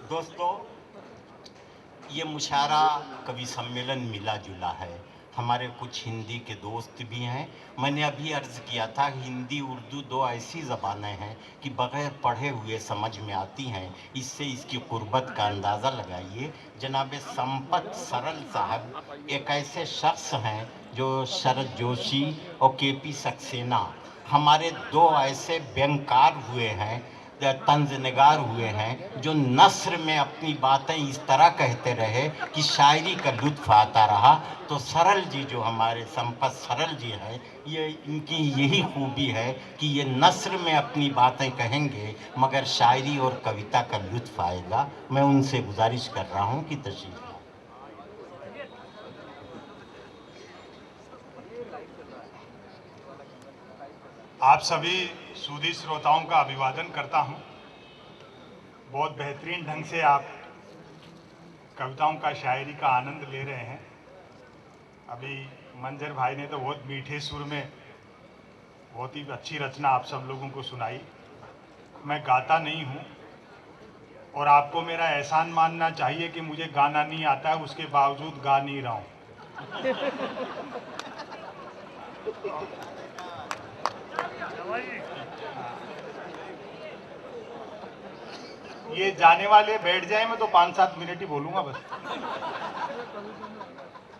दोस्तों, ये मुशायरा कवि सम्मेलन मिला जुला है। हमारे कुछ हिंदी के दोस्त भी हैं। मैंने अभी अर्ज़ किया था, हिंदी उर्दू दो ऐसी ज़बानें हैं कि बग़ैर पढ़े हुए समझ में आती हैं। इससे इसकी क़ुर्बत का अंदाज़ा लगाइए। जनाब संपत सरल साहब एक ऐसे शख्स हैं जो शरद जोशी और केपी सक्सेना, हमारे दो ऐसे व्यंगकार हुए हैं, तंज़निगार हुए हैं, जो नस्र में अपनी बातें इस तरह कहते रहे कि शायरी का लुत्फ़ आता रहा। तो सरल जी, जो हमारे संपत सरल जी हैं, ये इनकी यही खूबी है कि ये नस्र में अपनी बातें कहेंगे मगर शायरी और कविता का लुत्फ़ आएगा। मैं उनसे गुजारिश कर रहा हूँ कि तशरीफ़। आप सभी सूदी श्रोताओं का अभिवादन करता हूं। बहुत बेहतरीन ढंग से आप कविताओं का, शायरी का आनंद ले रहे हैं। अभी मंजर भाई ने तो बहुत मीठे सुर में बहुत ही अच्छी रचना आप सब लोगों को सुनाई। मैं गाता नहीं हूं और आपको मेरा एहसान मानना चाहिए कि मुझे गाना नहीं आता है, उसके बावजूद गा नहीं रहा हूं। ये जाने वाले बैठ जाए, मैं तो 5-7 मिनट ही बोलूंगा बस।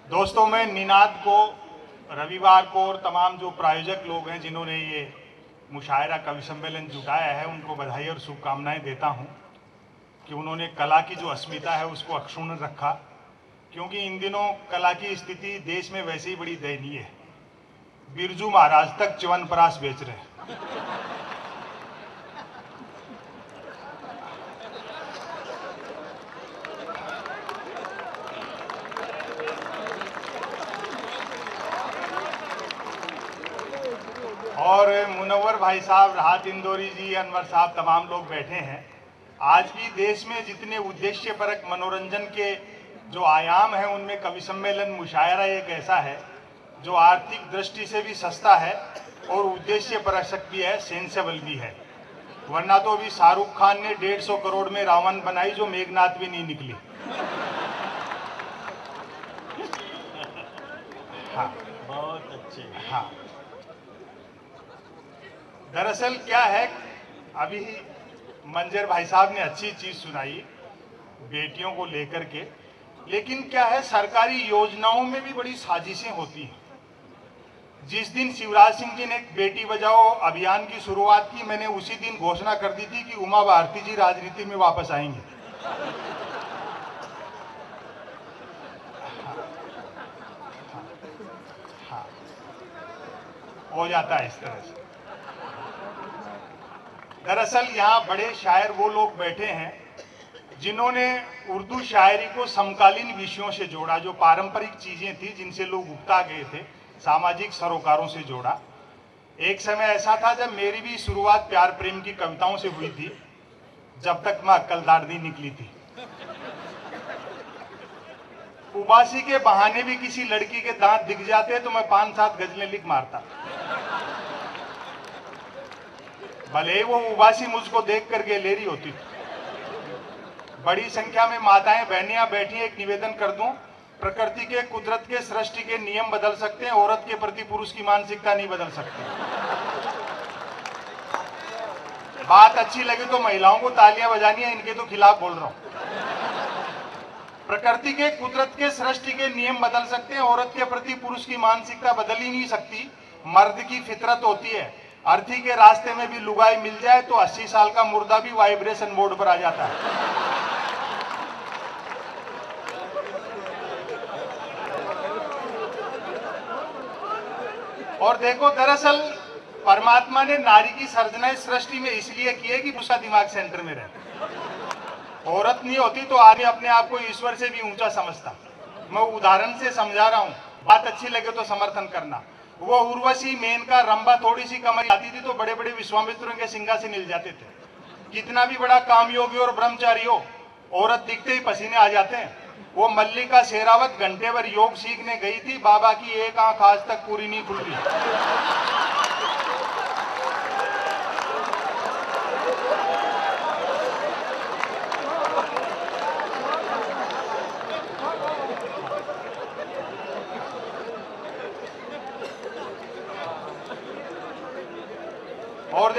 दोस्तों, मैं निनाद को, रविवार को और तमाम जो प्रायोजक लोग हैं जिन्होंने ये मुशायरा कवि सम्मेलन जुटाया है, उनको बधाई और शुभकामनाएं देता हूं कि उन्होंने कला की जो अस्मिता है उसको अक्षुण्ण रखा। क्योंकि इन दिनों कला की स्थिति देश में वैसे ही बड़ी दयनीय है। बिरजू महाराज तक च्यवनप्राश बेच रहे हैं। और मुनव्वर भाई साहब, राहत इंदौरी जी, अनवर साहब, तमाम लोग बैठे हैं। आज भी देश में जितने उद्देश्यपरक मनोरंजन के जो आयाम हैं, उनमें कवि सम्मेलन मुशायरा एक ऐसा है जो आर्थिक दृष्टि से भी सस्ता है और उद्देश्यपरक भी है, सेंसेबल भी है। वरना तो अभी शाहरुख खान ने 150 करोड़ में रावण बनाई, जो मेघनाथ भी नहीं निकली। हाँ, बहुत अच्छे। हाँ, दरअसल क्या है, अभी मंजर भाई साहब ने अच्छी चीज सुनाई बेटियों को लेकर के, लेकिन क्या है, सरकारी योजनाओं में भी बड़ी साजिशें होती हैं। जिस दिन शिवराज सिंह जी ने बेटी बचाओ अभियान की शुरुआत की, मैंने उसी दिन घोषणा कर दी थी कि उमा भारती जी राजनीति में वापस आएंगे। हाँ, हो जाता है इस तरह से। दरअसल यहाँ बड़े शायर वो लोग बैठे हैं जिन्होंने उर्दू शायरी को समकालीन विषयों से जोड़ा, जो पारंपरिक चीजें थी जिनसे लोग उगता गए थे, सामाजिक सरोकारों से जोड़ा। एक समय ऐसा था जब मेरी भी शुरुआत प्यार प्रेम की कविताओं से हुई थी, जब तक मैं अक्लदार नहीं निकली थी। उबासी के बहाने भी किसी लड़की के दांत दिख जाते तो मैं 5-7 गजलें लिख मारता। भले वो उबासी मुझको देख कर गैलेरी होती थी। बड़ी संख्या में माताएं बहनियां बैठी, एक निवेदन कर दूं, प्रकृति के, कुदरत के, सृष्टि के नियम बदल सकते हैं, औरत के प्रति पुरुष की मानसिकता नहीं बदल सकती। बात अच्छी लगे तो महिलाओं को तालियां बजानी है, इनके तो खिलाफ बोल रहा हूं। प्रकृति के, कुदरत के, सृष्टि के नियम बदल सकते हैं, औरत के प्रति पुरुष की मानसिकता बदल ही नहीं सकती। मर्द की फितरत होती है, अर्थी के रास्ते में भी लुगाई मिल जाए तो 80 साल का मुर्दा भी वाइब्रेशन मोड पर आ जाता है। और देखो, दरअसल परमात्मा ने नारी की सर्जना इस सृष्टि में इसलिए की है कि उसका दिमाग सेंटर में रहे। औरत नहीं होती तो आदमी अपने आप को ईश्वर से भी ऊंचा समझता। मैं उदाहरण से समझा रहा हूं, बात अच्छी लगे तो समर्थन करना। वो उर्वशी, मेनका, रंभा थोड़ी सी कमर आती थी तो बड़े बड़े विश्वामित्रों के सिंहासन हिल जाते थे। कितना भी बड़ा कामयोगी और ब्रह्मचारी हो, औरत दिखते ही पसीने आ जाते हैं। वो मल्लिका शेरावत घंटे भर योग सीखने गई थी, बाबा की एक आंख आज तक पूरी नहीं खुल रही।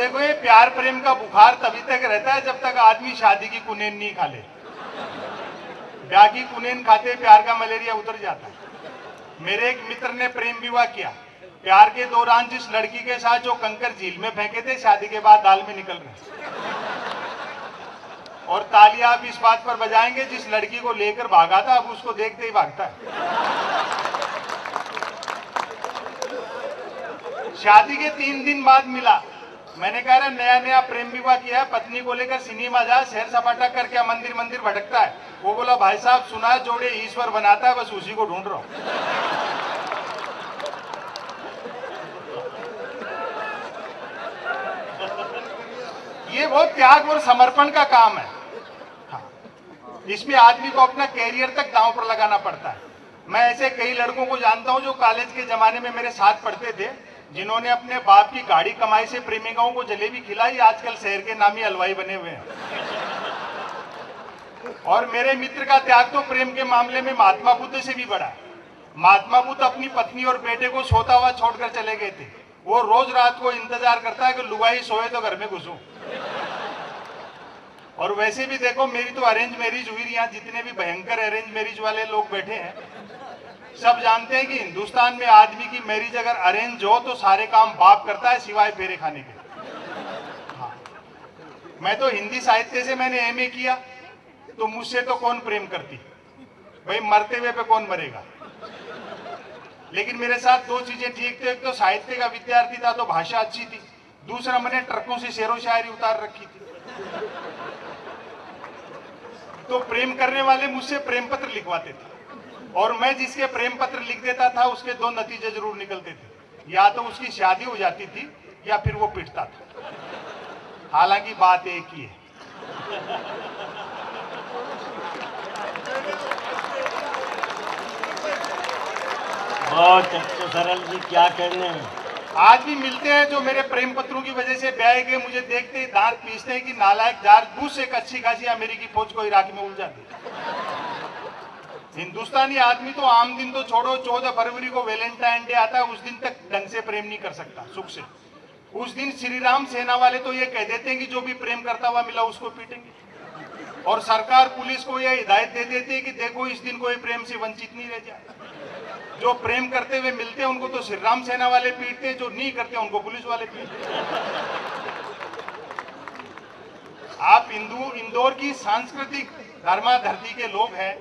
देखो ये प्यार प्रेम का बुखार तभी तक रहता है जब तक आदमी शादी की कुनेन नहीं खा ले। ब्याह की कुनेन खाते प्यार का मलेरिया उतर जाता है। मेरे एक मित्र ने प्रेम विवाह किया। प्यार के दौरान जिस लड़की के साथ जो कंकर झील में फेंके थे, शादी के बाद दाल में निकल रहे। और तालियां आप इस बात पर बजाएंगे, जिस लड़की को लेकर भागा था अब उसको देखते ही भागता है। शादी के 3 दिन बाद मिला। मैंने कहा नया नया प्रेम विवाह किया है, पत्नी को लेकर सिनेमा जा, सैर सपाटा कर, क्या मंदिर मंदिर भटकता है? वो बोला भाई साहब सुना है जोड़े ईश्वर बनाता है, बस उसी को ढूंढ रहा हूं। ये बहुत त्याग और समर्पण का काम है। हाँ। इसमें आदमी को अपना कैरियर तक दांव पर लगाना पड़ता है। मैं ऐसे कई लड़कों को जानता हूं जो कॉलेज के जमाने में मेरे साथ पढ़ते थे, जिन्होंने अपने बाप की गाड़ी कमाई से प्रेमिकाओं को जलेबी खिलाई, आजकल शहर के नामी हलवाई बने हुए हैं। और मेरे मित्र का त्याग तो प्रेम के मामले में महात्मा बुद्ध से भी बड़ा है। महात्मा बुद्ध अपनी पत्नी और बेटे को सोता हुआ छोड़कर चले गए थे। वो रोज रात को इंतजार करता है कि लुगाई सोए तो घर में घुसूं। और वैसे भी देखो, मेरी तो अरेंज मैरिज हुई। यहाँ जितने भी भयंकर अरेंज मैरिज वाले लोग बैठे हैं, सब जानते हैं कि हिंदुस्तान में आदमी की मैरिज अगर अरेंज हो तो सारे काम बाप करता है सिवाय फेरे खाने के। हाँ। मैं तो हिंदी साहित्य से मैंने एमए किया, तो मुझसे तो कौन प्रेम करती भाई, मरते हुए पे कौन मरेगा। लेकिन मेरे साथ 2 चीजें ठीक थी। एक तो साहित्य का विद्यार्थी था तो भाषा अच्छी थी, दूसरा मैंने ट्रकों से शेरो शायरी उतार रखी थी। तो प्रेम करने वाले मुझसे प्रेम पत्र लिखवाते थे, और मैं जिसके प्रेम पत्र लिख देता था उसके 2 नतीजे जरूर निकलते थे। या तो उसकी शादी हो जाती थी या फिर वो पिटता था। हालांकि बात एक ही है। बहुत अच्छे सरल जी, क्या कहने हैं। आज भी मिलते हैं जो मेरे प्रेम पत्रों की वजह से ब्याह के मुझे देखते ही दांत पीसते हैं कि नालायक जॉर्ज बुश एक अच्छी खासी अमेरिकी फौज को इराक में उलझा दी। हिंदुस्तानी आदमी तो आम दिन तो छोड़ो, 14 फरवरी को वैलेंटाइन डे आता है, उस दिन तक ढंग से प्रेम नहीं कर सकता सुख से। उस दिन श्री राम सेना वाले तो ये कह देते हैं कि जो भी प्रेम करता हुआ मिला उसको पीटेंगे। और सरकार पुलिस को यह हिदायत दे देती है कि देखो इस दिन कोई प्रेम से वंचित नहीं रह जाए। जो प्रेम करते हुए मिलते हैं उनको तो श्री राम सेना वाले पीटते हैं, जो नहीं करते उनको पुलिस वाले पीटते हैं। आप इंदौर की सांस्कृतिक धर्माधरती के लोग हैं।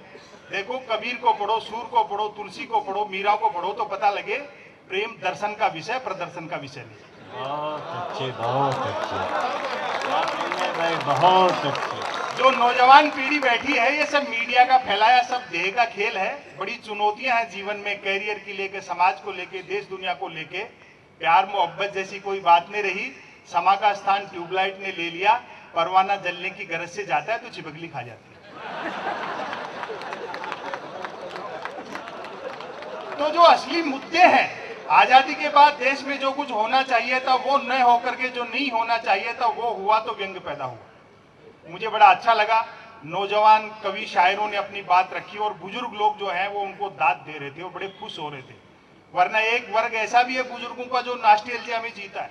देखो कबीर को पढ़ो, सूर को पढ़ो, तुलसी को पढ़ो, मीरा को पढ़ो तो पता लगे प्रेम दर्शन का विषय, प्रदर्शन का विषय नहीं। बहुत अच्छे, बहुत अच्छे भाई, बहुत अच्छे। जो नौजवान पीढ़ी बैठी है ये सब मीडिया का फैलाया सब देह का खेल है। बड़ी चुनौतियां हैं जीवन में, कैरियर की लेके, समाज को लेके, देश दुनिया को लेके। प्यार मोहब्बत जैसी कोई बात नहीं रही। समा का स्थान ट्यूबलाइट ने ले लिया। परवाना जलने की गरज से जाता है तो चिपकली खा जाती है। तो जो असली मुद्दे हैं, आजादी के बाद देश में जो कुछ होना चाहिए था वो न होकर के जो नहीं होना चाहिए था वो हुआ, तो व्यंग पैदा हुआ। मुझे बड़ा अच्छा लगा, नौजवान कवि शायरों ने अपनी बात रखी और बुजुर्ग लोग जो हैं वो उनको दाद दे रहे थे, वो बड़े खुश हो रहे थे। वरना एक वर्ग ऐसा भी है बुजुर्गों का जो नॉस्टैल्जिया में जीता है।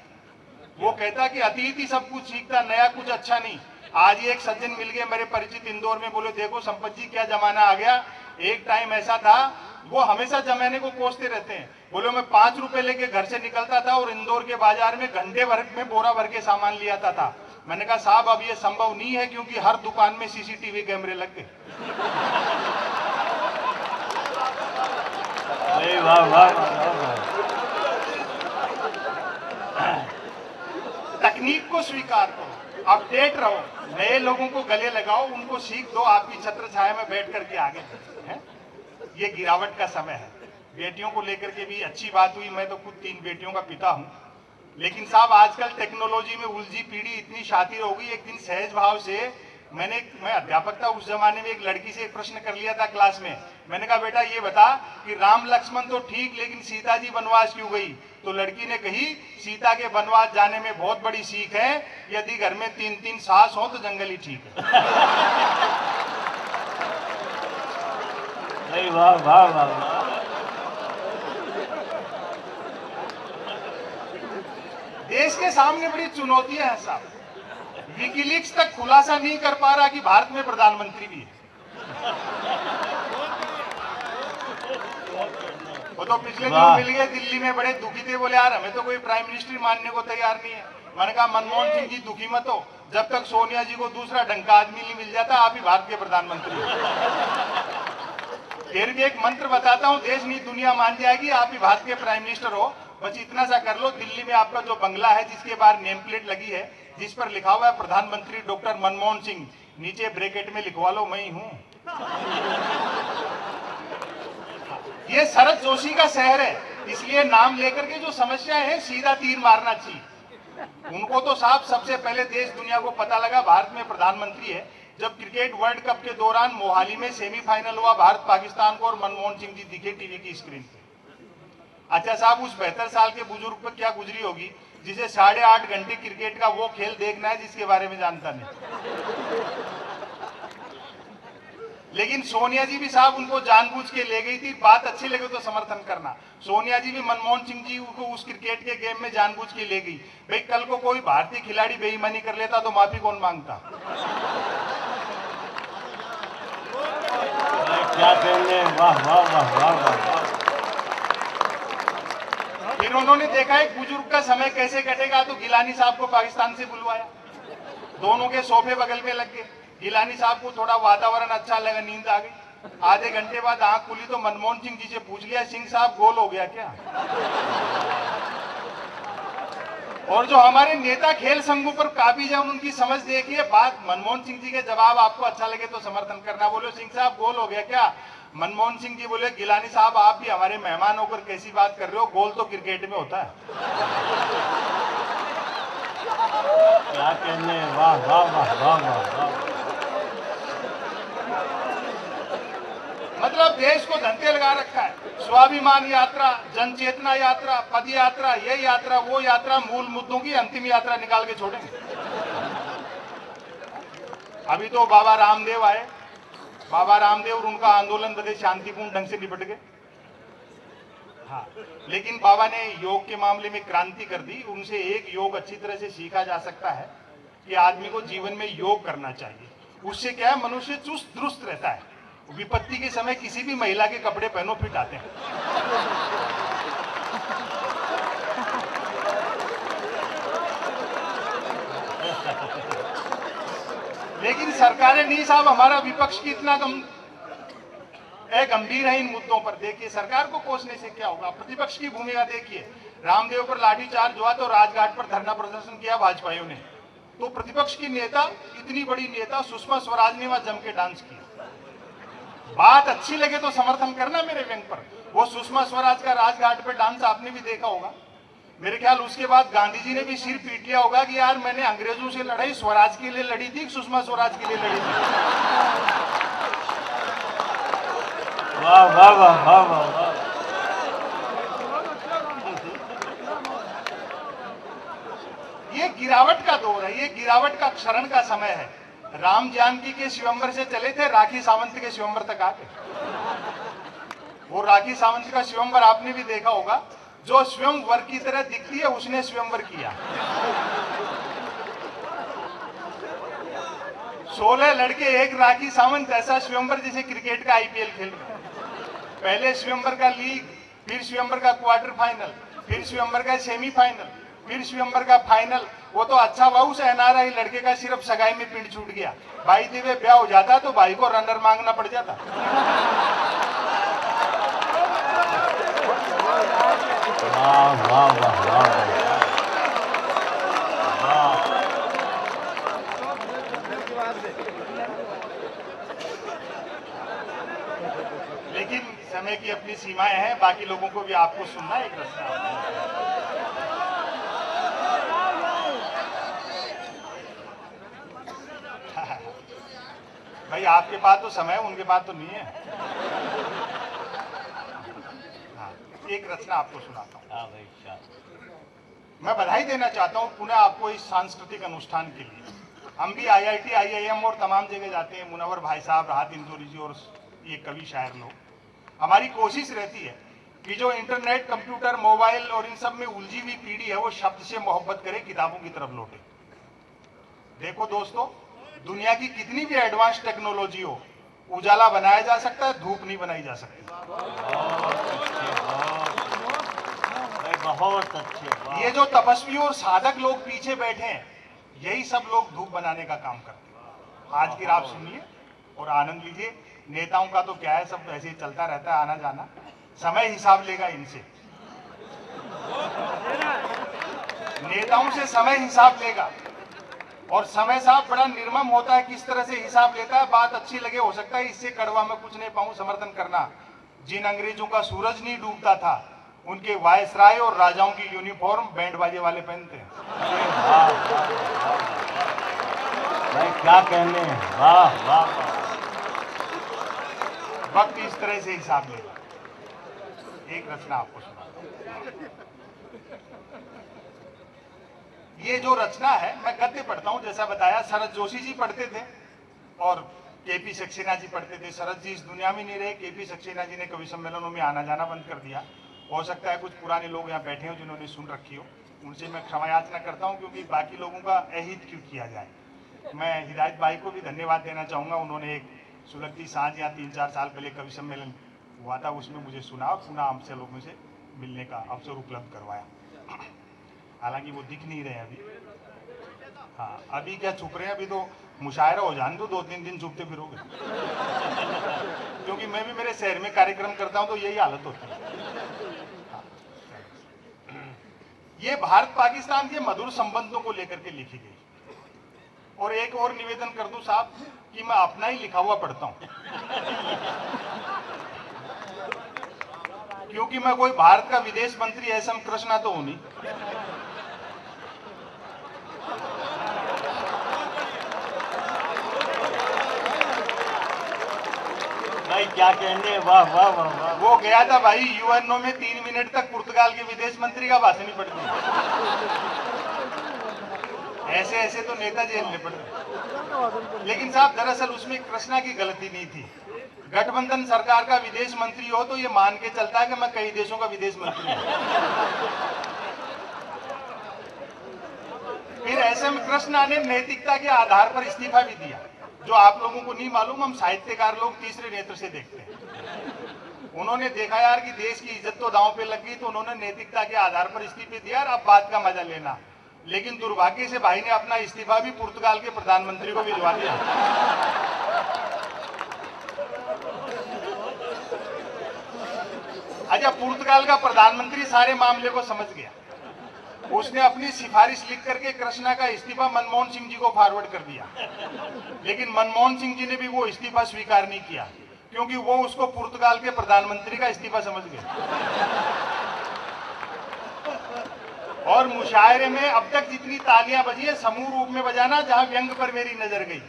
वो कहता कि अतीत ही सब कुछ सीखता, नया कुछ अच्छा नहीं। आज ही एक सज्जन मिल गए मेरे परिचित इंदौर में, बोले देखो संपत जी क्या जमाना आ गया। एक टाइम ऐसा था, वो हमेशा जमाने को कोसते रहते हैं। बोले मैं 5 रुपए लेके घर से निकलता था और इंदौर के बाजार में घंटे भर में बोरा भर के सामान ले आता था। मैंने कहा साहब अब ये संभव नहीं है क्योंकि हर दुकान में सीसीटीवी कैमरे लग गए। वाह वाह वाह। तकनीक को स्वीकार करो, अपडेट रहो, नए लोगों को गले लगाओ, उनको सीख दो, आपकी छत्र छाया में बैठ करके आगे है। ये गिरावट का समय है। बेटियों को लेकर के भी अच्छी बात हुई। मैं तो खुद 3 बेटियों का पिता हूँ। लेकिन साहब आजकल टेक्नोलॉजी में उलझी पीढ़ी इतनी शातिर हो गई। एक दिन सहज भाव से मैं अध्यापक था उस जमाने में, एक लड़की से एक प्रश्न कर लिया था क्लास में। मैंने कहा बेटा ये बता कि राम लक्ष्मण तो ठीक लेकिन सीता जी वनवास क्यों गई? तो लड़की ने कही सीता के वनवास जाने में बहुत बड़ी सीख है, यदि घर में 3-3 सास हो तो जंगल ही ठीक है। वाह वाह वाह। देश के सामने बड़ी चुनौतियां हैं साहब। विकीलीक्स तक खुलासा नहीं कर पा रहा कि भारत में प्रधानमंत्री भी है। वो तो पिछले दिनों मिल गए दिल्ली में, बड़े दुखी थे, बोले यार हमें तो कोई प्राइम मिनिस्टर मानने को तैयार नहीं है। मैंने कहा मनमोहन सिंह जी दुखी मत हो, जब तक सोनिया जी को दूसरा ढंग का आदमी नहीं मिल जाता आप ही भारत के प्रधानमंत्री हो। फिर भी एक मंत्र बताता हूँ, देश नहीं दुनिया मान जाएगी, आप ही भारत के प्राइम मिनिस्टर हो। बस इतना सा कर लो, दिल्ली में आपका जो बंगला है जिसके बाहर नेम प्लेट लगी है जिस पर लिखा हुआ है प्रधानमंत्री डॉक्टर मनमोहन सिंह, नीचे ब्रैकेट में लिखवा लो मैं ही हूं। ये शरद जोशी का शहर है, इसलिए नाम लेकर के जो समस्या है सीधा तीर मारना चाहिए। उनको तो साहब सबसे पहले देश दुनिया को पता लगा भारत में प्रधानमंत्री है जब क्रिकेट वर्ल्ड कप के दौरान मोहाली में सेमीफाइनल हुआ भारत पाकिस्तान को और मनमोहन सिंह जी दिखे टीवी की स्क्रीन पे। अच्छा साहब, उस 72 साल के बुजुर्ग पर क्या गुजरी होगी जिसे 8.5 घंटे क्रिकेट का वो खेल देखना है जिसके बारे में जानता नहीं। लेकिन सोनिया जी भी साहब उनको जानबूझ के ले गई थी। बात अच्छी लगे तो समर्थन करना। सोनिया जी भी मनमोहन सिंह जी को उस क्रिकेट के गेम में जानबूझ के ले गई। भाई कल को कोई भारतीय खिलाड़ी बेईमानी कर लेता तो माफी कौन मांगता? क्या कहने, वाह वाह वाह वाह वाह। फिर उन्होंने देखा एक बुजुर्ग का समय कैसे कटेगा तो गिलानी साहब को पाकिस्तान से बुलवाया। दोनों के सोफे बगल में लग गए। गिलानी साहब को थोड़ा वातावरण अच्छा लगा, नींद आ गई। आधे घंटे बाद आंख खुली तो मनमोहन सिंह जी से पूछ लिया, सिंह साहब गोल हो गया क्या? और जो हमारे नेता खेल संघों पर काबिज है उनकी समझ देखिए। बात मनमोहन सिंह जी के जवाब आपको अच्छा लगे तो समर्थन करना। बोलो सिंह साहब गोल हो गया क्या? मनमोहन सिंह जी बोले गिलानी साहब आप भी हमारे मेहमान होकर कैसी बात कर रहे हो, गोल तो क्रिकेट में होता है। क्या कहने, वाह वाह वाह वाह वाह वाह। मतलब देश को धंधे लगा रखा है। स्वाभिमान यात्रा, जन चेतना यात्रा, पद यात्रा, ये यात्रा वो यात्रा, मूल मुद्दों की अंतिम यात्रा निकाल के छोड़ेंगे। अभी तो बाबा रामदेव आए। बाबा रामदेव और उनका आंदोलन बड़े शांतिपूर्ण ढंग से निपट गए। हाँ, लेकिन बाबा ने योग के मामले में क्रांति कर दी। उनसे एक योग अच्छी तरह से सीखा जा सकता है कि आदमी को जीवन में योग करना चाहिए। उससे क्या है, मनुष्य चुस्त दुरुस्त रहता है। विपत्ति के समय किसी भी महिला के कपड़े पहनो फिट आते हैं। लेकिन सरकारें नहीं साहब, हमारा विपक्ष की इतना गंभीर है इन मुद्दों पर। देखिए सरकार को कोसने से क्या होगा, प्रतिपक्ष की भूमिका देखिए। रामदेव पर लाठीचार्ज हुआ तो राजघाट पर धरना प्रदर्शन किया भाजपाइयों ने, तो प्रतिपक्ष की नेता, इतनी बड़ी नेता सुषमा स्वराज ने वहां जम के डांस किया। बात अच्छी लगे तो समर्थन करना मेरे व्यंग पर। वो सुषमा स्वराज का राजघाट पर डांस आपने भी देखा होगा। मेरे ख्याल उसके बाद गांधी जी ने भी सिर पीट लिया होगा कि यार मैंने अंग्रेजों से लड़ाई स्वराज के लिए लड़ी थी, सुषमा स्वराज के लिए लड़ी थी। वाह वाह वाह वाह वाह। ये गिरावट का दौर है, ये गिरावट का क्षरण का समय है। राम जानकी के स्वयंवर से चले थे, राखी सावंत के स्वयंवर तक आ गए। वो राखी सावंत का स्वयंवर आपने भी देखा होगा। जो स्वयंवर की तरह दिखती है उसने स्वयंवर किया। 16 लड़के एक राखी सावंत, ऐसा स्वयंवर जैसे क्रिकेट का आईपीएल खेल रहे हैं। पहले स्वयंवर का लीग, फिर स्वयंवर का क्वार्टर फाइनल, फिर स्वयंवर का सेमीफाइनल, फिर स्वयंवर का फाइनल। वो तो अच्छा हुआ उस एनआरआई लड़के का सिर्फ सगाई में पिंड छूट गया। भाई देवे ब्याह हो जाता तो भाई को रनर मांगना पड़ जाता। वाह वाह वाह वाह। लेकिन समय की अपनी सीमाएं हैं, बाकी लोगों को भी आपको सुनना एक रास्ता। भाई आपके पास तो समय है, उनके पास तो नहीं है। हाँ, एक रचना आपको सुनाता हूँ। हाँ भाई क्या। मैं बधाई देना चाहता हूँ पुनः आपको इस सांस्कृतिक अनुष्ठान के लिए। हम भी आईआईटी, आईआईएम और तमाम जगह जाते हैं। मुनव्वर भाई साहब, राहत इंदौरी जी और ये कवि शायर लोग, हमारी कोशिश रहती है कि जो इंटरनेट, कंप्यूटर, मोबाइल और इन सब में उलझी हुई पीढ़ी है वो शब्द से मोहब्बत करे, किताबों की तरफ लौटे। देखो दोस्तों, दुनिया की कितनी भी एडवांस टेक्नोलॉजी हो, उजाला बनाया जा सकता है, धूप नहीं बनाई जा सकती। बहुत अच्छे। ये जो तपस्वी और साधक लोग पीछे बैठे हैं, यही सब लोग धूप बनाने का काम करते हैं। आज की रात सुनिए और आनंद लीजिए। नेताओं का तो क्या है, सब ऐसे ही चलता रहता है, आना जाना। समय हिसाब लेगा इनसे, नेताओं से समय हिसाब लेगा। और समय साहब बड़ा निर्मम होता है, किस तरह से हिसाब लेता है। बात अच्छी लगे, हो सकता है इससे कड़वा मैं कुछ नहीं पाऊं समर्थन करना। जिन अंग्रेजों का सूरज नहीं डूबता था, उनके वायसराय और राजाओं की यूनिफॉर्म बैंड बाजे वाले पहनते हैं। भाई क्या कहने, वाह वाह। वक्त इस तरह से हिसाब लेगा। एक रचना आपको सुना, ये जो रचना है, मैं गद्य पढ़ता हूं। जैसा बताया, शरद जोशी जी पढ़ते थे और केपी सक्सेना जी पढ़ते थे। शरद जी इस दुनिया में नहीं रहे, केपी सक्सेना जी ने कवि सम्मेलनों में आना जाना बंद कर दिया। हो सकता है कुछ पुराने लोग यहाँ बैठे हो जिन्होंने सुन रखी हो, उनसे मैं क्षमा याचना करता हूँ, क्योंकि बाकी लोगों का अहित क्यों किया जाए। मैं हिदायत भाई को भी धन्यवाद देना चाहूँगा। उन्होंने एक सुलगती सांझ या 3-4 साल पहले कवि सम्मेलन हुआ था, उसमें मुझे सुना और पुनः हमसे लोगों से मिलने का अवसर उपलब्ध करवाया। हालांकि वो दिख नहीं रहे अभी। हाँ, अभी क्या छुप रहे हैं, अभी तो मुशायरा हो जाने दो, 2-3 दिन छुपते फिरोगे। क्योंकि मैं भी मेरे शहर में कार्यक्रम करता हूं तो यही हालत होती है। हाँ। ये भारत पाकिस्तान के मधुर संबंधों को लेकर के लिखी गई। और एक और निवेदन कर दूं साहब कि मैं अपना ही लिखा हुआ पढ़ता हूं, क्योंकि मैं कोई भारत का विदेश मंत्री एसएम कृष्णा तो हूं नहीं। भाई क्या कहने, वाह वाह वाह वाह। वो गया था भाई यूएनओ में, 3 मिनट तक पुर्तगाल के विदेश मंत्री का भाषण ही पढ़ दिया। ऐसे ऐसे तो नेता जेल में पड़े। लेकिन साहब दरअसल उसमें कृष्णा की गलती नहीं थी। गठबंधन सरकार का विदेश मंत्री हो तो ये मान के चलता है कि मैं कई देशों का विदेश मंत्री हूं। फिर एसएम कृष्णा ने नैतिकता के आधार पर इस्तीफा भी दिया, जो आप लोगों को नहीं मालूम, हम साहित्यकार लोग तीसरे नेत्र से देखते हैं। उन्होंने देखा यार कि देश की इज्जत तो दांव पे लग गई, तो उन्होंने नैतिकता के आधार पर इस्तीफे दिया और अब बात का मजा लेना। लेकिन दुर्भाग्य से भाई ने अपना इस्तीफा भी पुर्तगाल के प्रधानमंत्री को भिजवा दिया। अच्छा, पुर्तगाल का प्रधानमंत्री सारे मामले को समझ गया। उसने अपनी सिफारिश लिख करके कृष्णा का इस्तीफा मनमोहन सिंह जी को फॉरवर्ड कर दिया। लेकिन मनमोहन सिंह जी ने भी वो इस्तीफा स्वीकार नहीं किया, क्योंकि वो उसको पुर्तगाल के प्रधानमंत्री का इस्तीफा समझ गए। और मुशायरे में अब तक जितनी तालियां बजी है, समूह रूप में बजाना जहां व्यंग पर मेरी नजर गई।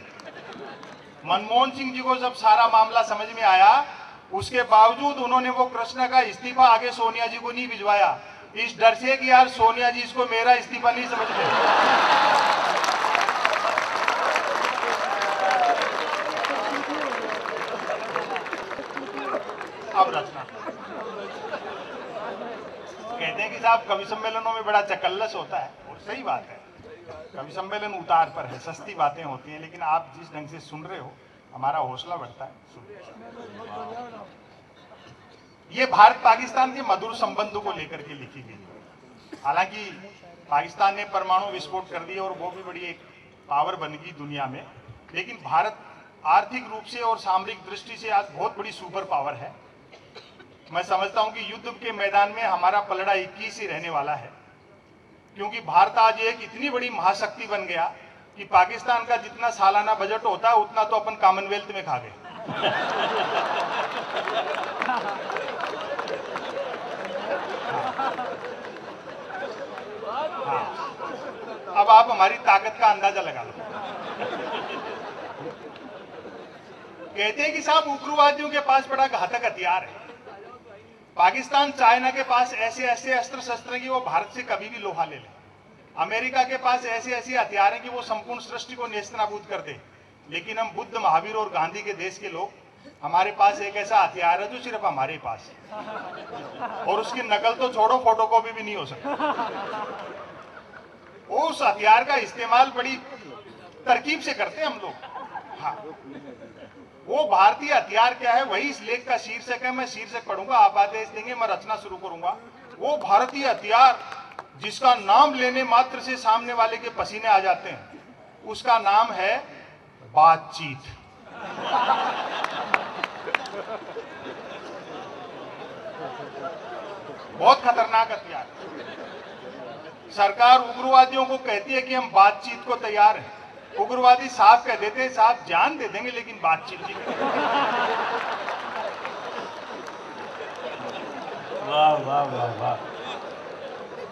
मनमोहन सिंह जी को जब सारा मामला समझ में आया, उसके बावजूद उन्होंने वो कृष्णा का इस्तीफा आगे सोनिया जी को नहीं भिजवाया, इस डर से कि यार सोनिया जी इसको मेरा इस्तीफा नहीं समझ गए। अब रचना कहते हैं कि साहब कवि सम्मेलनों में बड़ा चकल्लस होता है, और सही बात है। कवि सम्मेलन उतार पर है, सस्ती बातें होती हैं, लेकिन आप जिस ढंग से सुन रहे हो हमारा हौसला बढ़ता है। ये भारत पाकिस्तान के मधुर संबंधों को लेकर के लिखी गई। हालांकि पाकिस्तान ने परमाणु विस्फोट कर दिया और वो भी बड़ी एक पावर बन गई दुनिया में, लेकिन भारत आर्थिक रूप से और सामरिक दृष्टि से आज बहुत बड़ी सुपर पावर है। मैं समझता हूं कि युद्ध के मैदान में हमारा पलड़ा 21 ही रहने वाला है, क्योंकि भारत आज एक इतनी बड़ी महाशक्ति बन गया कि पाकिस्तान का जितना सालाना बजट होता है उतना तो अपन कॉमनवेल्थ में खा गए। हाँ। अब आप हमारी ताकत का अंदाजा लगा लो। कहते हैं कि साहब उग्रवादियों के पास बड़ा घातक हथियार है। पाकिस्तान चाइना के पास ऐसे ऐसे अस्त्र शस्त्र हैं कि वो भारत से कभी भी लोहा ले ले। अमेरिका के पास ऐसे ऐसे हथियार हैं कि वो संपूर्ण सृष्टि को नेस्तनाबूद कर दे। लेकिन हम बुद्ध, महावीर और गांधी के देश के लोग हमारे पास एक ऐसा हथियार है जो सिर्फ हमारे पास है, और उसकी नकल तो छोड़ो, फोटोकॉपी भी नहीं हो सकती। उस हथियार का इस्तेमाल बड़ी तरकीब से करते हैं हम लोग। हाँ, वो भारतीय हथियार क्या है, वही इस लेख का शीर्षक है। मैं शीर्षक पढ़ूंगा, आप आदेश देंगे, मैं रचना शुरू करूंगा। वो भारतीय हथियार जिसका नाम लेने मात्र से सामने वाले के पसीने आ जाते हैं, उसका नाम है बातचीत। बहुत खतरनाक हथियार। सरकार उग्रवादियों को कहती है कि हम बातचीत को तैयार हैं। उग्रवादी साहब कह देते हैं साहब जान दे देंगे लेकिन बातचीत नहीं करेंगे। वाह वाह वाह वाह।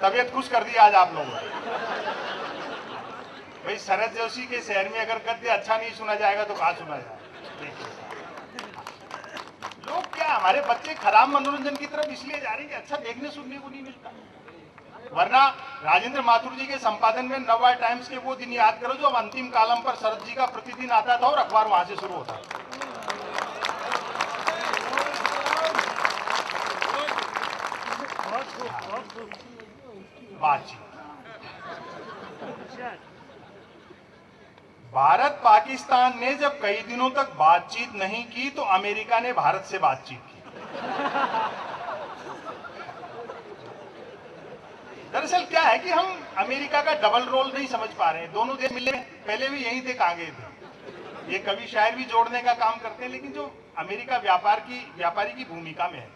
तबीयत खुश कर दी आज आप लोगों ने। भाई शरद जोशी के शहर में अगर गद्य अच्छा नहीं सुना जाएगा तो कहाँ सुना जाएगा। लोग क्या, हमारे बच्चे खराब मनोरंजन की तरफ इसलिए जा रहे हैं कि अच्छा देखने सुनने को नहीं मिलता। वरना राजेंद्र माथुर जी के संपादन में नवा टाइम्स के वो दिन याद करो जो अब अंतिम कालम पर शरद जी का प्रतिदिन आता था और अखबार वहां से शुरू होता था। बातचीत। भारत पाकिस्तान ने जब कई दिनों तक बातचीत नहीं की तो अमेरिका ने भारत से बातचीत की। दरअसल क्या है कि हम अमेरिका का डबल रोल नहीं समझ पा रहे हैं। दोनों देश मिले, पहले भी यहीं थे, कहाँ गए थे। ये कवि शायर भी जोड़ने का काम करते हैं, लेकिन जो अमेरिका व्यापारी की भूमिका में है,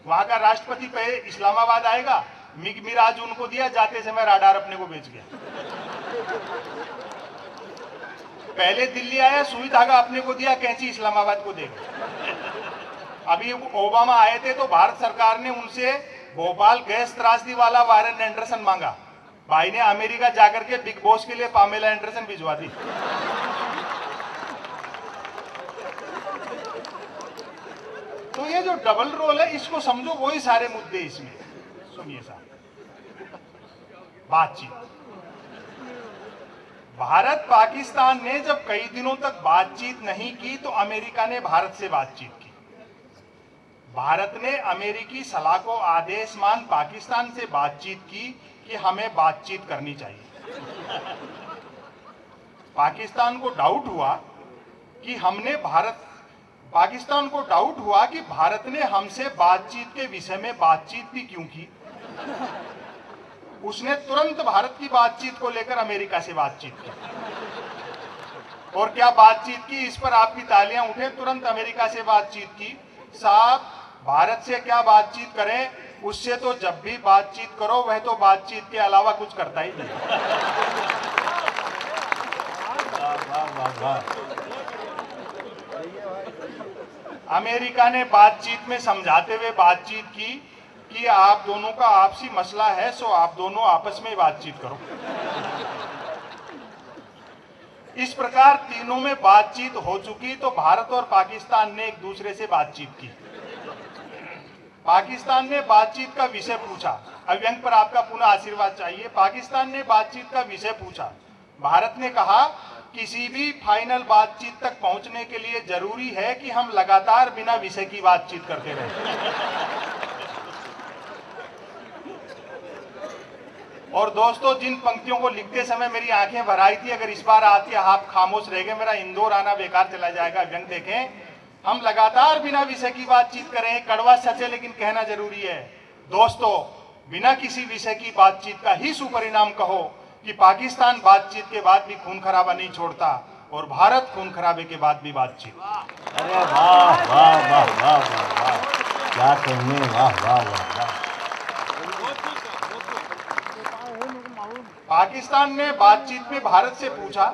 वहां का राष्ट्रपति पहले इस्लामाबाद आएगा, मिग मिराज उनको दिया, जाते समय राडार अपने को बेच गया। पहले दिल्ली आया, सुई धागा अपने को दिया, कैंची इस्लामाबाद को देगा। अभी ओबामा आए थे तो भारत सरकार ने उनसे भोपाल गैस त्रासदी वाला वारन एंडरसन मांगा। भाई ने अमेरिका जाकर के बिग बॉस के लिए पामेला एंडरसन भिजवा दी। तो ये जो डबल रोल है इसको समझो, वही सारे मुद्दे इसमें। सुनिए साहब, बातचीत। भारत पाकिस्तान ने जब कई दिनों तक बातचीत नहीं की तो अमेरिका ने भारत से बातचीत की। भारत ने अमेरिकी सलाह को आदेश मान पाकिस्तान से बातचीत की कि हमें बातचीत करनी चाहिए। पाकिस्तान को डाउट हुआ कि भारत ने हमसे बातचीत के विषय में बातचीत भी क्यों की। उसने तुरंत भारत की बातचीत को लेकर अमेरिका से बातचीत की। और क्या बातचीत की, इस पर आपकी तालियां उठे। तुरंत अमेरिका से बातचीत की। साहब, भारत से क्या बातचीत करें, उससे तो जब भी बातचीत करो वह तो बातचीत के अलावा कुछ करता ही नहीं। अमेरिका ने बातचीत में समझाते हुए बातचीत की कि आप दोनों का आपसी मसला है, सो आप दोनों आपस में बातचीत करो। इस प्रकार तीनों में बातचीत हो चुकी तो भारत और पाकिस्तान ने एक दूसरे से बातचीत की। पाकिस्तान ने बातचीत का विषय पूछा। अव्यंग पर आपका पुनः आशीर्वाद चाहिए। पाकिस्तान ने बातचीत का विषय पूछा। भारत ने कहा किसी भी फाइनल बातचीत तक पहुंचने के लिए जरूरी है कि हम लगातार बिना विषय की बातचीत करते रहें। और दोस्तों, जिन पंक्तियों को लिखते समय मेरी आंखें भर आई थी, अगर इस बार आती आप खामोश रह गए, मेरा इंदौर आना बेकार चला जाएगा। व्यंग देखें, हम लगातार बिना विषय की बातचीत करें। कड़वा सच है लेकिन कहना जरूरी है। दोस्तों, बिना किसी विषय की बातचीत का ही सुपरिणाम कहो कि पाकिस्तान बातचीत के बाद भी खून खराबा नहीं छोड़ता और भारत खून खराबे के बाद भी बातचीत। अरे वाह वाह वाह वाह वाह वाह, क्या कहने, वाह वाह वाह वाह। पाकिस्तान ने बातचीत में भारत से पूछा,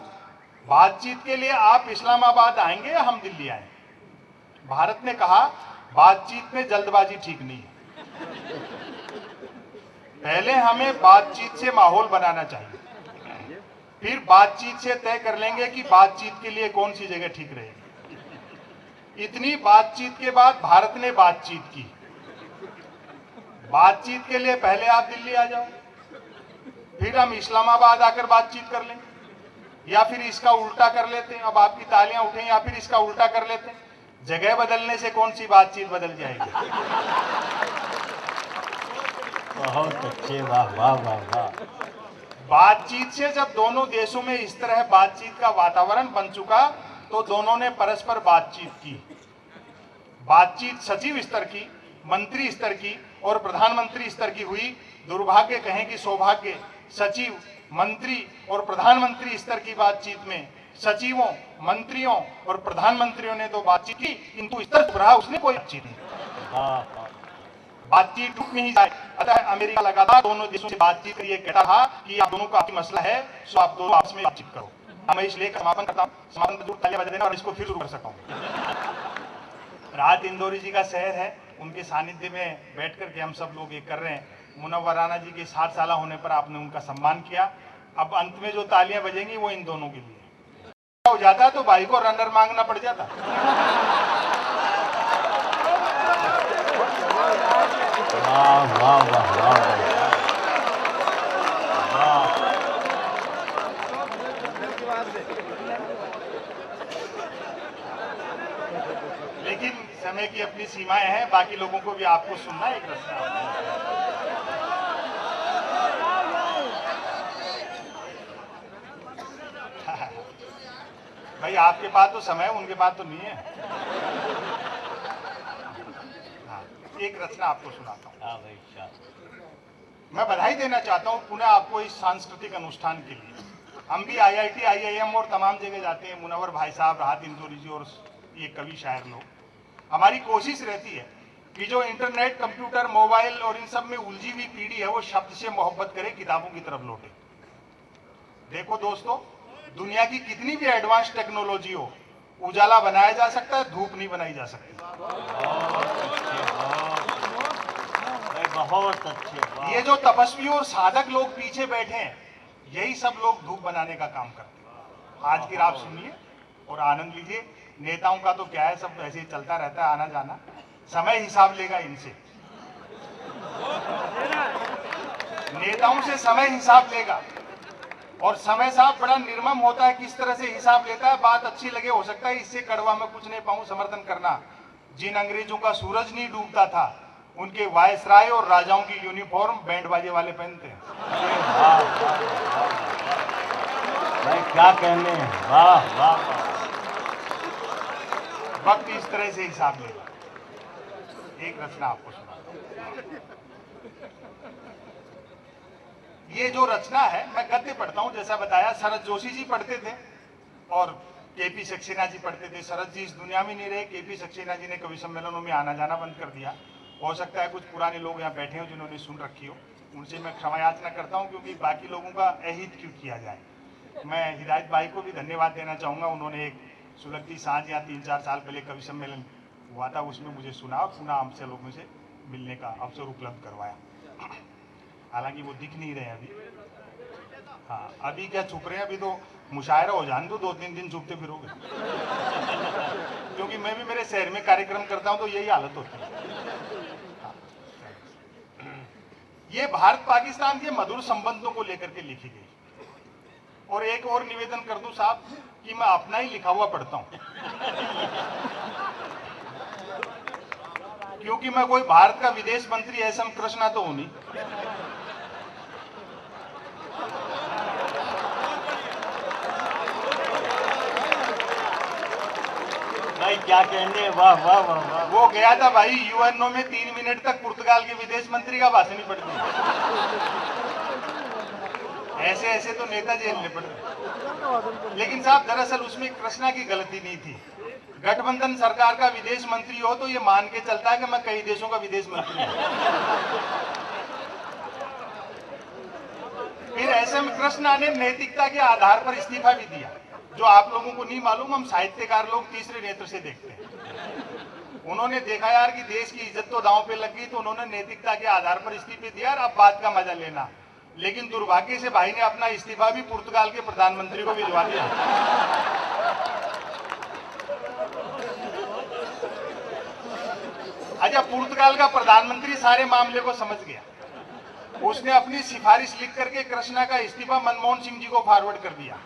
बातचीत के लिए आप इस्लामाबाद आएंगे या हम दिल्ली आएं? भारत ने कहा, बातचीत में जल्दबाजी ठीक नहीं है। पहले हमें बातचीत से माहौल बनाना चाहिए, फिर बातचीत से तय कर लेंगे कि बातचीत के लिए कौन सी जगह ठीक रहेगी। इतनी बातचीत के बाद भारत ने बातचीत की। बातचीत के लिए पहले आप दिल्ली आ जाओ, फिर हम इस्लामाबाद आकर बातचीत कर लेंगे, या फिर इसका उल्टा कर लेते हैं। अब आपकी तालियां उठें, या फिर इसका उल्टा कर लेते हैं। जगह बदलने से कौन सी बातचीत बदल जाएगी। बहुत अच्छे, वाह वाह वाह वाह। बातचीत से जब दोनों देशों में इस तरह बातचीत का वातावरण बन चुका तो दोनों ने परस्पर बातचीत की। बातचीत सचिव स्तर की, मंत्री स्तर की और प्रधानमंत्री स्तर की हुई। दुर्भाग्य कहें कि सौभाग्य, सचिव, मंत्री और प्रधानमंत्री स्तर की बातचीत में सचिवों, मंत्रियों और प्रधानमंत्रियों ने तो बातचीत की, किंतु स्तर रहा उसने कोई बातचीत नहीं। बातचीत टूट नहीं जाए, अतः अमेरिका लगातार दोनों देशों से बातचीत कर ये कहता था कि आप दोनों का आपसी मसला है, सो आप दोनों आपस में बातचीत करो। मैं इसलिए समापन करता हूँ, समापन पर तालियां बजा देना और इसको फिर शुरू कर सकता हूँ। राहत इंदौरी जी का शहर है, उनके सानिध्य में बैठ करके हम सब लोग ये कर रहे हैं। मुनव्वराना जी के 60 साल होने पर आपने उनका सम्मान किया। अब अंत में जो तालियां बजेंगी वो इन दोनों के लिए हो जाता तो भाई को रनर मांगना पड़ जाता। वाह वाह वाह वाह। लेकिन समय की अपनी सीमाएं हैं, बाकी लोगों को भी आपको सुनना एक रचना। भाई आपके पास तो समय है, उनके पास तो नहीं है। हाँ, एक रचना आपको सुनाता हूँ। हाँ भाई शाह। मैं बधाई देना चाहता हूँ पुनः आपको इस सांस्कृतिक अनुष्ठान के लिए। हम भी IIT, IIM और तमाम जगह जाते हैं, मुनव्वर भाई साहब, राहत इंदौरी जी और ये कवि शायर लोग। हमारी कोशिश रहती है कि जो इंटरनेट, कंप्यूटर, मोबाइल और इन सब में उलझी हुई पीढ़ी है वो शब्द से मोहब्बत करे, किताबों की तरफ लौटे। देखो दोस्तों, दुनिया की कितनी भी एडवांस टेक्नोलॉजी हो, उजाला बनाया जा सकता है, धूप नहीं बनाई जा सकती। बहुत अच्छे। ये जो तपस्वी और साधक लोग पीछे बैठे हैं, यही सब लोग धूप बनाने का काम करते हैं। आज की रात सुनिए और आनंद लीजिए। नेताओं का तो क्या है, सब ऐसे ही चलता रहता है, आना जाना। समय हिसाब लेगा इनसे, नेताओं से समय हिसाब लेगा। और समय साहब बड़ा निर्मम होता है, किस तरह से हिसाब लेता है। बात अच्छी लगे, हो सकता है इससे कड़वा मैं कुछ नहीं पाऊं समर्थन करना। जिन अंग्रेजों का सूरज नहीं डूबता था, उनके वायसराय और राजाओं की यूनिफॉर्म बैंड बाजे वाले पहनते हैं। भाई क्या कहने, वाह वाह। वक्त इस तरह से हिसाब लेगा। एक रचना आपको सुनाता हूं। ये जो रचना है, मैं गद्य पढ़ता हूं। जैसा बताया, शरद जोशी जी पढ़ते थे और केपी सक्सेना जी पढ़ते थे। शरद जी इस दुनिया में नहीं रहे, केपी सक्सेना जी ने कवि सम्मेलनों में आना जाना बंद कर दिया। हो सकता है कुछ पुराने लोग यहाँ बैठे हो जिन्होंने सुन रखी हो, उनसे मैं क्षमा याचना करता हूँ, क्योंकि बाकी लोगों का अहित क्यों किया जाए। मैं हिदायत भाई को भी धन्यवाद देना चाहूँगा। उन्होंने एक सुलगती सांझ या 3-4 साल पहले कवि सम्मेलन हुआ था, उसमें मुझे सुना और पुनः हमसे लोगों से मिलने का अवसर उपलब्ध करवाया। हालांकि वो दिख नहीं रहे अभी। हाँ, अभी क्या छुप रहे हैं, अभी तो मुशायरा हो जाने दो, 2-3 दिन छुपते फिरोगे। क्योंकि मैं भी मेरे शहर में कार्यक्रम करता हूँ तो यही हालत होती है। ये भारत पाकिस्तान के मधुर संबंधों को लेकर के लिखी गई। और एक और निवेदन कर दूं साहब कि मैं अपना ही लिखा हुआ पढ़ता हूं, क्योंकि मैं कोई भारत का विदेश मंत्री एसएम कृष्णा तो हूं नहीं। भाई क्या कहने, वाह वाह वाह वाह। वो गया था भाई यूएनओ में 3 मिनट तक पुर्तगाल के विदेश मंत्री का भाषण ही पढ़ दिया। ऐसे ऐसे तो नेता जेल में पड़ गए। लेकिन साहब दरअसल उसमें कृष्णा की गलती नहीं थी। गठबंधन सरकार का विदेश मंत्री हो तो ये मान के चलता है कि मैं कई देशों का विदेश मंत्री हूं। फिर एसएम कृष्णा ने नैतिकता के आधार पर इस्तीफा भी दिया, जो आप लोगों को नहीं मालूम, हम साहित्यकार लोग तीसरे नेत्र से देखते हैं। उन्होंने देखा यार कि देश की इज्जत तो दांव पे लग गई, तो उन्होंने नैतिकता के आधार पर इस्तीफे दिया। अब बात का मजा लेना। लेकिन दुर्भाग्य से भाई ने अपना इस्तीफा भी पुर्तगाल के प्रधानमंत्री को भिजवा दिया। अच्छा, पुर्तगाल का प्रधानमंत्री सारे मामले को समझ गया। उसने अपनी सिफारिश लिख करके कृष्णा का इस्तीफा मनमोहन सिंह जी को फॉरवर्ड कर दिया।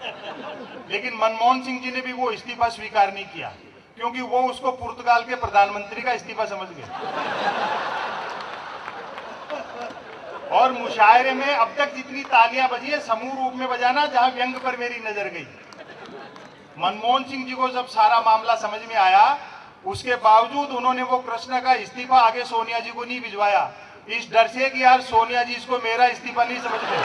लेकिन मनमोहन सिंह जी ने भी वो इस्तीफा स्वीकार नहीं किया। क्योंकि वो उसको पुर्तगाल के प्रधानमंत्री का इस्तीफा समझ गए। और मुशायरे में अब तक जितनी तालियां बजी है समूह रूप में बजाना जहां व्यंग पर मेरी नजर गई। मनमोहन सिंह जी को जब सारा मामला समझ में आया, उसके बावजूद उन्होंने वो कृष्ण का इस्तीफा आगे सोनिया जी को नहीं भिजवाया, इस डर से कि यार सोनिया जी इसको मेरा इस्तीफा नहीं समझते।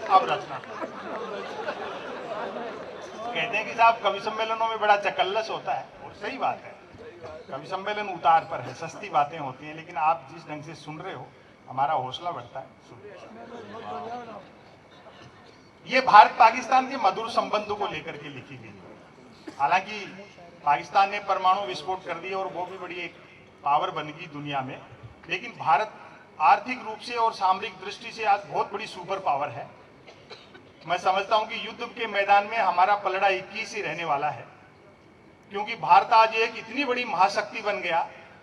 अब रचना कहते हैं कि साहब कवि सम्मेलनों में बड़ा चकल्लस होता है, और सही बात है, कवि सम्मेलन उतार पर है, सस्ती बातें होती हैं, लेकिन आप जिस ढंग से सुन रहे हो हमारा हौसला बढ़ता है। ये भारत पाकिस्तान के मधुर संबंधों को लेकर के लिखी गई। हालांकि पाकिस्तान ने परमाणु विस्फोट कर दिया और वो भी बड़ी एक पावर बन गई दुनिया में, लेकिन भारत आर्थिक रूप से और सामरिक दृष्टि से आज बहुत बड़ी सुपर पावर है। मैं समझता हूं कि युद्ध के मैदान में हमारा पलड़ा 21 ही रहने वाला है, क्योंकि भारत आज एक इतनी बड़ी महाशक्ति बन गया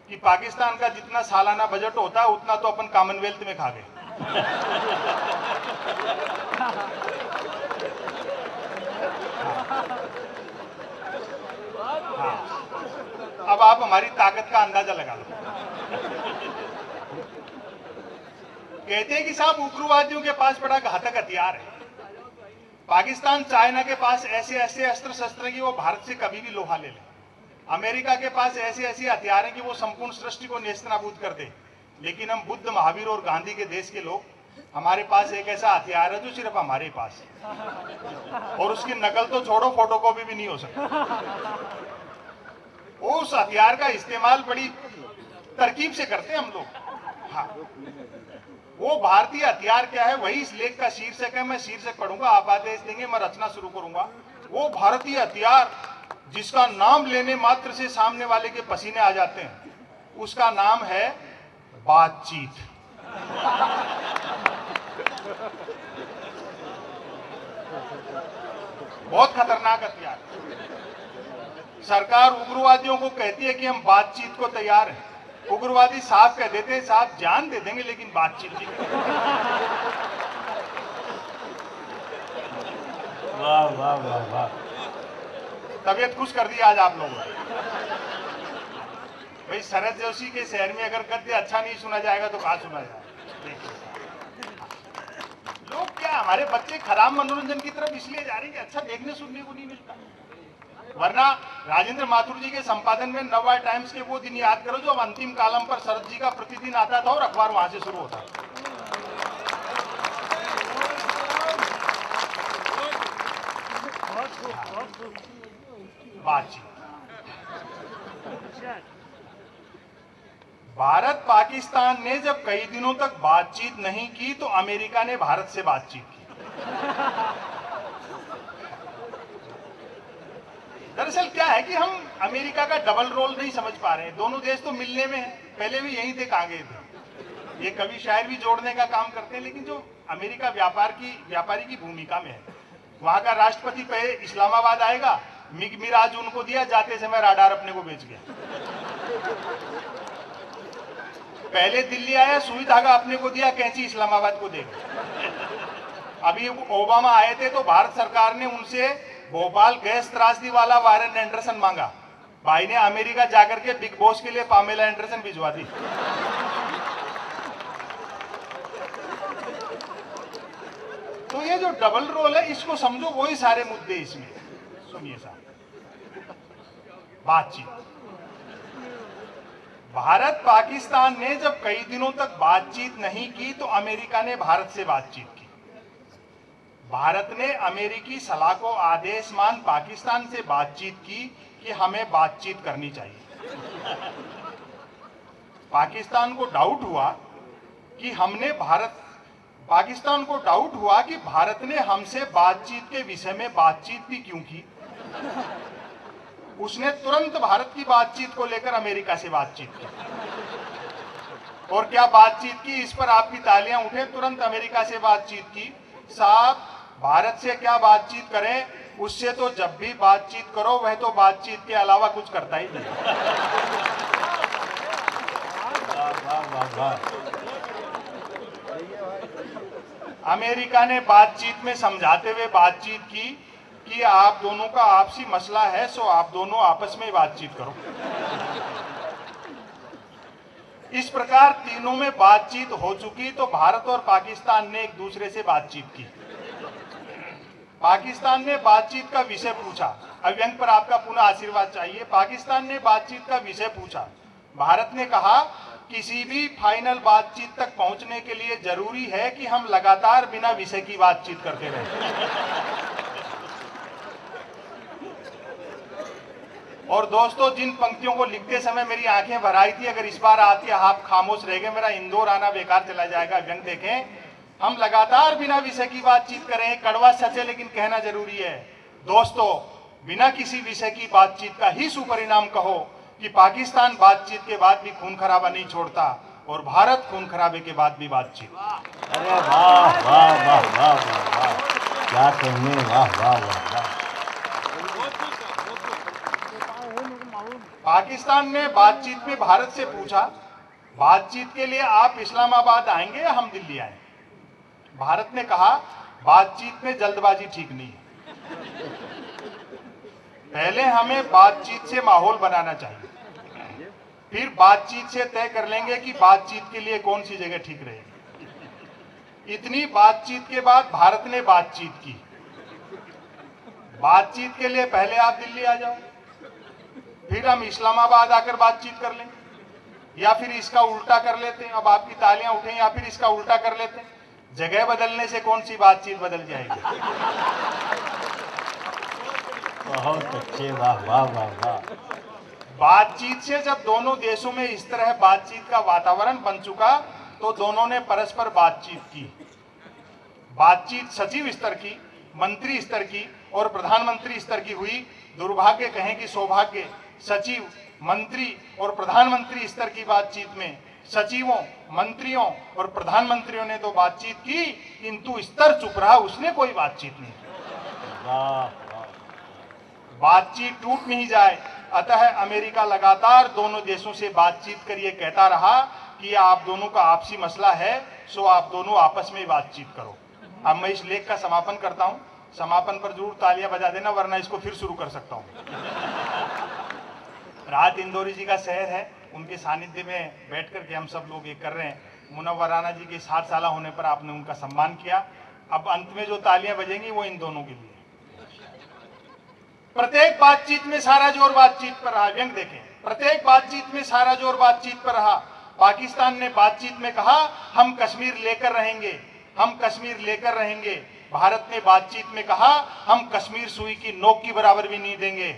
कि पाकिस्तान का जितना सालाना बजट होता है उतना तो अपन कॉमनवेल्थ में खा गए। हाँ। अब आप हमारी ताकत का अंदाजा लगा लो। कहते हैं कि साहब उग्रवादियों के पास बड़ा घातक हथियार है। पाकिस्तान चाइना के पास ऐसे ऐसे अस्त्र शस्त्र हैं कि वो भारत से कभी भी लोहा ले ले। अमेरिका के पास ऐसे ऐसे हथियार हैं कि वो संपूर्ण सृष्टि को नेस्तनाबूद कर दे। लेकिन हम बुद्ध, महावीर और गांधी के देश के लोग, हमारे पास एक ऐसा हथियार है जो सिर्फ हमारे पास है, और उसकी नकल तो छोड़ो, फोटोकॉपी भी नहीं हो सकती। उस हथियार का इस्तेमाल बड़ी तरकीब से करते हैं हम लोग। हाँ, वो भारतीय हथियार क्या है वही इस लेख का शीर्षक है। मैं शीर्षक पढ़ूंगा, आप आदेश देंगे, मैं रचना शुरू करूंगा। वो भारतीय हथियार जिसका नाम लेने मात्र से सामने वाले के पसीने आ जाते हैं, उसका नाम है बातचीत। बहुत खतरनाक हथियार। सरकार उग्रवादियों को कहती है कि हम बातचीत को तैयार हैं। उग्रवादी साहब कह देते हैं साहब जान दे देंगे लेकिन बातचीत नहीं। वाह वाह वाह वाह, तबीयत खुश कर दी आज आप लोगों ने। भाई शरद जोशी के शहर में अगर गद्य अच्छा नहीं सुना जाएगा तो कहाँ सुना जाएगा। लोग क्या, हमारे बच्चे खराब मनोरंजन की तरफ इसलिए जा रहे हैं कि अच्छा देखने सुनने को नहीं मिलता। वरना राजेंद्र माथुर जी के संपादन में नवा टाइम्स के वो दिन याद करो जो अब अंतिम कालम पर शरद जी का प्रतिदिन आता था और अखबार वहां से शुरू होता था। बातचीत। भारत पाकिस्तान ने जब कई दिनों तक बातचीत नहीं की तो अमेरिका ने भारत से बातचीत की। दरअसल क्या है कि हम अमेरिका का डबल रोल नहीं समझ पा रहे हैं। दोनों देश तो मिलने में है, पहले भी यहीं थे, कहाँ गए थे। ये कवि शायर भी जोड़ने का काम करते हैं, लेकिन जो अमेरिका व्यापारी की भूमिका में है, वहां का राष्ट्रपति पहले इस्लामाबाद आएगा, मिग मिराज उनको दिया, जाते समय राडार अपने को बेच गया। पहले दिल्ली आया, सुई धागा अपने को दिया, कैंची इस्लामाबाद को देगा। अभी ओबामा आए थे तो भारत सरकार ने उनसे भोपाल गैस त्रासदी वाला वारेन एंडरसन मांगा। भाई ने अमेरिका जाकर के बिग बॉस के लिए पामेला एंडरसन भिजवा दी। तो ये जो डबल रोल है इसको समझो, वही सारे मुद्दे इसमें। सुनिए साहब, बातचीत। भारत पाकिस्तान ने जब कई दिनों तक बातचीत नहीं की तो अमेरिका ने भारत से बातचीत की। भारत ने अमेरिकी सलाह को आदेश मान पाकिस्तान से बातचीत की कि हमें बातचीत करनी चाहिए। पाकिस्तान को डाउट हुआ कि भारत ने हमसे बातचीत के विषय में बातचीत भी क्यों की। उसने तुरंत भारत की बातचीत को लेकर अमेरिका से बातचीत की। और क्या बातचीत की, इस पर आपकी तालियां उठे। तुरंत अमेरिका से बातचीत की। साहब भारत से क्या बातचीत करें, उससे तो जब भी बातचीत करो वह तो बातचीत के अलावा कुछ करता ही नहीं। वाह वाह वाह वाह। अमेरिका ने बातचीत में समझाते हुए बातचीत की कि आप दोनों का आपसी मसला है, सो आप दोनों आपस में बातचीत करो। इस प्रकार तीनों में बातचीत हो चुकी तो भारत और पाकिस्तान ने एक दूसरे से बातचीत की। पाकिस्तान ने बातचीत का विषय पूछा। अव्यंग पर आपका पुनः आशीर्वाद चाहिए। पाकिस्तान ने बातचीत का विषय पूछा। भारत ने कहा किसी भी फाइनल बातचीत तक पहुंचने के लिए जरूरी है कि हम लगातार बिना विषय की बातचीत करते रहें। और दोस्तों, जिन पंक्तियों को लिखते समय मेरी आंखें भर आई थी, अगर इस बार आती आप खामोश रह गए, मेरा इंदौर आना बेकार चला जाएगा। व्यंग देखें, हम लगातार बिना विषय की बातचीत करें। कड़वा सच है लेकिन कहना जरूरी है। दोस्तों, बिना किसी विषय की बातचीत का ही सुपरिणाम कहो कि पाकिस्तान बातचीत के बाद भी खून खराबा नहीं छोड़ता और भारत खून खराबे के बाद भी बातचीत। अरे वाह वाह वाह वाह वाह वाह, क्या कहने, वाह वाह वाह वाह। पाकिस्तान ने बातचीत में भारत से पूछा, बातचीत के लिए आप इस्लामाबाद आएंगे या हम दिल्ली आए? भारत ने कहा, बातचीत में जल्दबाजी ठीक नहीं है। पहले हमें बातचीत से माहौल बनाना चाहिए, फिर बातचीत से तय कर लेंगे कि बातचीत के लिए कौन सी जगह ठीक रहेगी। इतनी बातचीत के बाद भारत ने बातचीत की। बातचीत के लिए पहले आप दिल्ली आ जाओ, फिर हम इस्लामाबाद आकर बातचीत कर लेंगे, या फिर इसका उल्टा कर लेते हैं। अब आपकी तालियां उठें, या फिर इसका उल्टा कर लेते हैं। जगह बदलने से कौन सी बातचीत बदल जाएगी? बहुत अच्छे, वाह वाह वाह वाह। बातचीत से जब दोनों देशों में इस तरह बातचीत का वातावरण बन चुका तो दोनों ने परस्पर बातचीत की। बातचीत सचिव स्तर की, मंत्री स्तर की और प्रधानमंत्री स्तर की हुई। दुर्भाग्य कहें कि सौभाग्य, सचिव, मंत्री और प्रधानमंत्री स्तर की बातचीत में सचिवों, मंत्रियों और प्रधानमंत्रियों ने तो बातचीत की, किंतु स्तर चुप रहा, उसने कोई बातचीत नहीं की। वाह, बातचीत टूट नहीं जाए, अतः अमेरिका लगातार दोनों देशों से बातचीत कर ये कहता रहा कि आप दोनों का आपसी मसला है, सो आप दोनों आपस में बातचीत करो। अब मैं इस लेख का समापन करता हूं। समापन पर जरूर तालियां बजा देना, वरना इसको फिर शुरू कर सकता हूं। राहत इंदौरी जी का शहर है, उनके सानिध्य में बैठ करके हम सब लोग ये कर रहे हैं। मुनव्वर राणा जी के 60 साल होने पर आपने उनका सम्मान किया। अब अंत में जो तालियां बजेंगी वो इन दोनों के लिए। प्रत्येक बातचीत में सारा जोर बातचीत पर रहा। व्यंग देखें, प्रत्येक बातचीत में सारा जोर बातचीत पर रहा। पाकिस्तान ने बातचीत में कहा, हम कश्मीर लेकर रहेंगे, हम कश्मीर लेकर रहेंगे। भारत ने बातचीत में कहा, हम कश्मीर सुई की नोक की बराबर भी नहीं देंगे।